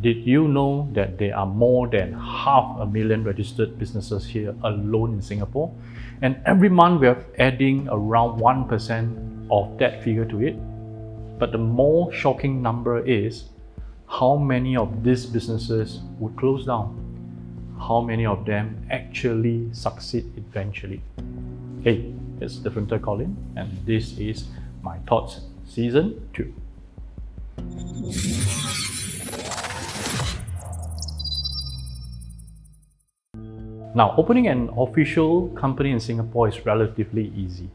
did you know that there are more than 500,000 registered businesses here alone in Singapore? And every month we are adding around 1% of that figure to it. But the more shocking number is how many of these businesses would close down. How many of them actually succeed eventually? Hey, it's Different Colin, and this is My Thoughts Season 2. Now, opening an official company in Singapore is relatively easy.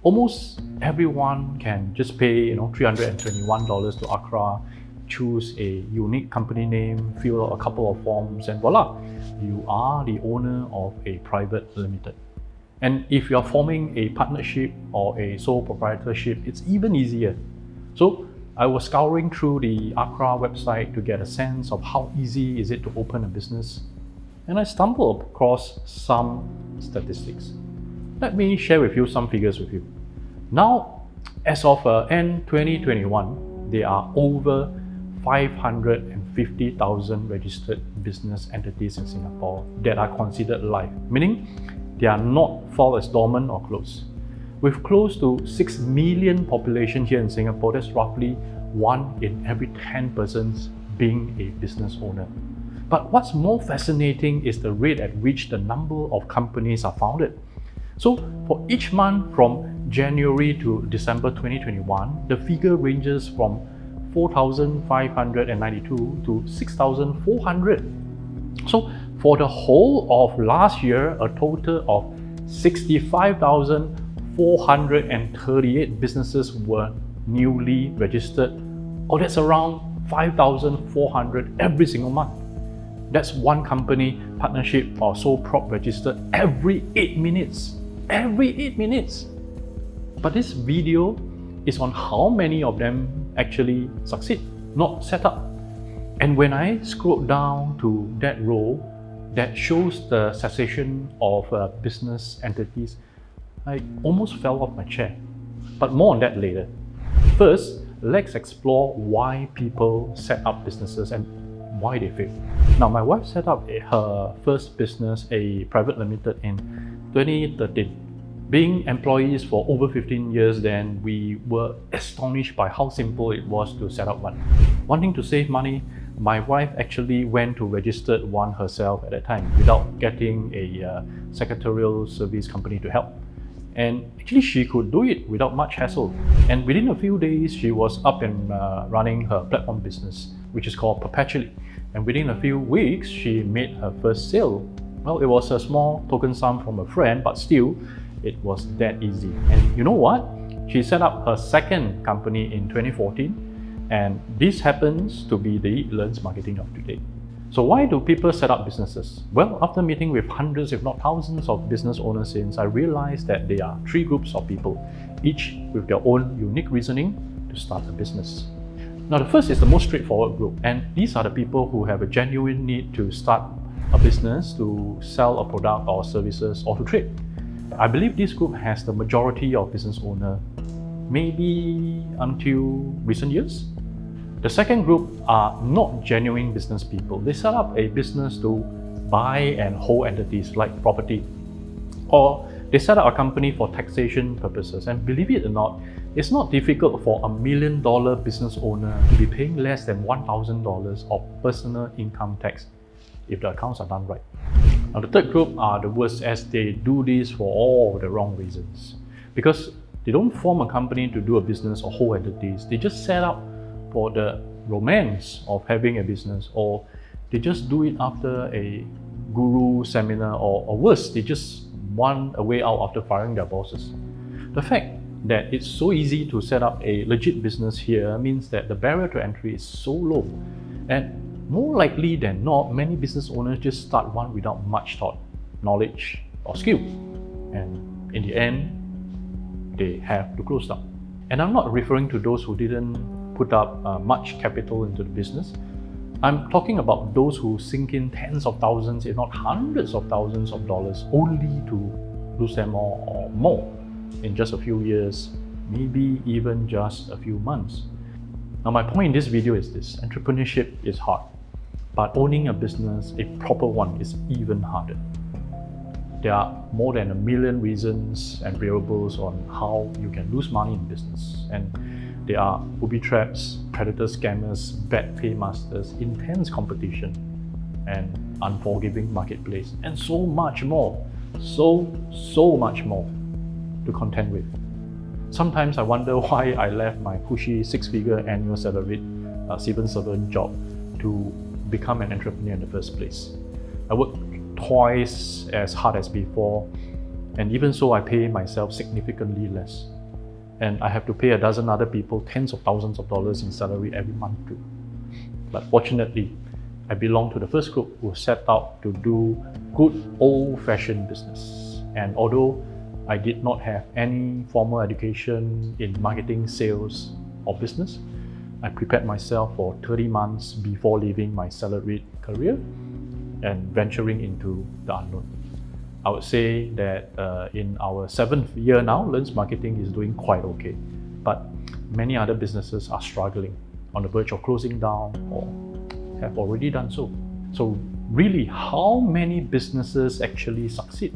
Almost everyone can just pay $321 to Accra, choose a unique company name, fill out a couple of forms, and voila, you are the owner of a private limited. And if you are forming a partnership or a sole proprietorship, it's even easier. So I was scouring through the Accra website to get a sense of how easy is it to open a business. And I stumbled across some statistics. Let me share with you some figures with you. Now, as of end 2021, there are over 550,000 registered business entities in Singapore that are considered live, meaning they are not filed as dormant or closed. With close to 6 million population here in Singapore, that's roughly 1 in every 10 persons being a business owner. But what's more fascinating is the rate at which the number of companies are founded. So for each month from January to December 2021, the figure ranges from 4,592 to 6,400. So for the whole of last year, a total of 65,438 businesses were newly registered. Oh, that's around 5,400 every single month. That's one company, partnership, or sole prop registered every 8 minutes. Every 8 minutes. But this video is on how many of them actually succeed, not set up. And when I scroll down to that row that shows the cessation of business entities, I almost fell off my chair. But more on that later. First, let's explore why people set up businesses and why they fail. Now, my wife set up her first business, a private limited, in 2013. Being employees for over 15 years then, we were astonished by how simple it was to set up one. Wanting to save money, my wife actually went to register one herself at that time without getting a secretarial service company to help. And actually she could do it without much hassle. And within a few days, she was up and running her platform business, which is called Perpetually. And within a few weeks, she made her first sale. Well, it was a small token sum from a friend, but still, it was that easy. And you know what? She set up her second company in 2014, and this happens to be the Learns Marketing of today. So why do people set up businesses? Well, after meeting with hundreds, if not thousands of business owners since, I realized that there are 3 groups of people, each with their own unique reasoning to start a business. Now, the first is the most straightforward group, and these are the people who have a genuine need to start a business, to sell a product or services, or to trade. I believe this group has the majority of business owners, maybe until recent years. The second group are not genuine business people. They set up a business to buy and hold entities like property, or they set up a company for taxation purposes. And believe it or not, it's not difficult for a $1 million business owner to be paying less than $1,000 of personal income tax if the accounts are done right. Now, the third group are the worst, as they do this for all the wrong reasons. Because they don't form a company to do a business or hold entities. They just set up for the romance of having a business, or they just do it after a guru seminar, or worse, they just want a way out after firing their bosses. The fact that it's so easy to set up a legit business here means that the barrier to entry is so low. And more likely than not, many business owners just start one without much thought, knowledge, or skill. And in the end, they have to close down. And I'm not referring to those who didn't put up much capital into the business. I'm talking about those who sink in tens of thousands, if not hundreds of thousands of dollars, only to lose them all or more in just a few years, maybe even just a few months. Now, my point in this video is this: entrepreneurship is hard. But owning a business, a proper one, is even harder. There are more than 1 million reasons and variables on how you can lose money in business. And there are booby traps, predator scammers, bad paymasters, intense competition, and unforgiving marketplace, and so much more. So much more to contend with. Sometimes I wonder why I left my cushy 6-figure annual salaried civil servant job to become an entrepreneur in the first place. I worked twice as hard as before, and even so I pay myself significantly less. And I have to pay a dozen other people tens of thousands of dollars in salary every month too. But fortunately, I belong to the first group who set out to do good old-fashioned business. And although I did not have any formal education in marketing, sales, or business, I prepared myself for 30 months before leaving my salaried career and venturing into the unknown. I would say that in our 7th year now, Learns Marketing is doing quite okay. But many other businesses are struggling, on the verge of closing down, or have already done so. So really, how many businesses actually succeed?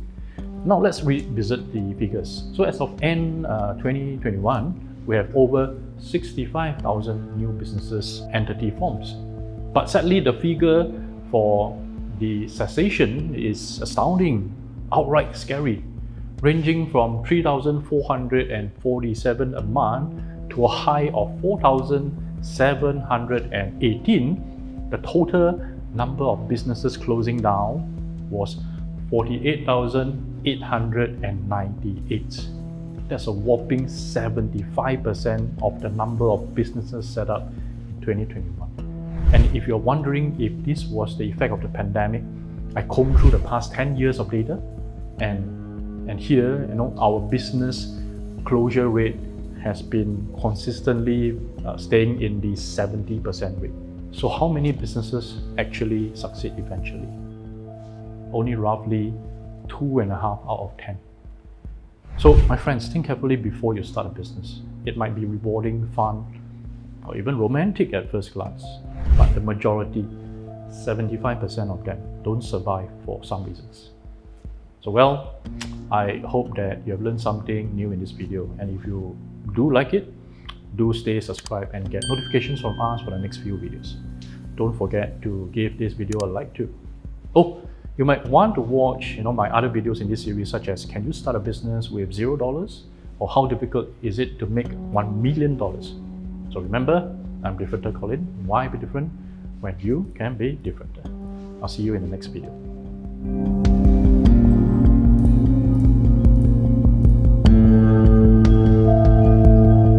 Now let's revisit the figures. So as of end 2021, we have over 65,000 new businesses entity forms. But sadly, the figure for the cessation is astounding, outright scary, ranging from 3,447 a month to a high of 4,718. The total number of businesses closing down was 48,898. That's a whopping 75% of the number of businesses set up in 2021. And if you're wondering if this was the effect of the pandemic, I combed through the past 10 years of data, and here, our business closure rate has been consistently staying in the 70% rate. So how many businesses actually succeed eventually? Only roughly 2.5 out of 10. So my friends, think carefully before you start a business. It might be rewarding, fun, or even romantic at first glance, but the majority, 75% of them, don't survive for some reasons. So well, I hope that you have learned something new in this video, and if you do like it, do stay subscribed and get notifications from us for the next few videos. Don't forget to give this video a like too. Oh, you might want to watch my other videos in this series, such as can you start a business with $0, or how difficult is it to make $1 million? So remember, I'm different, Colin. Why be different when you can be different? I'll see you in the next video.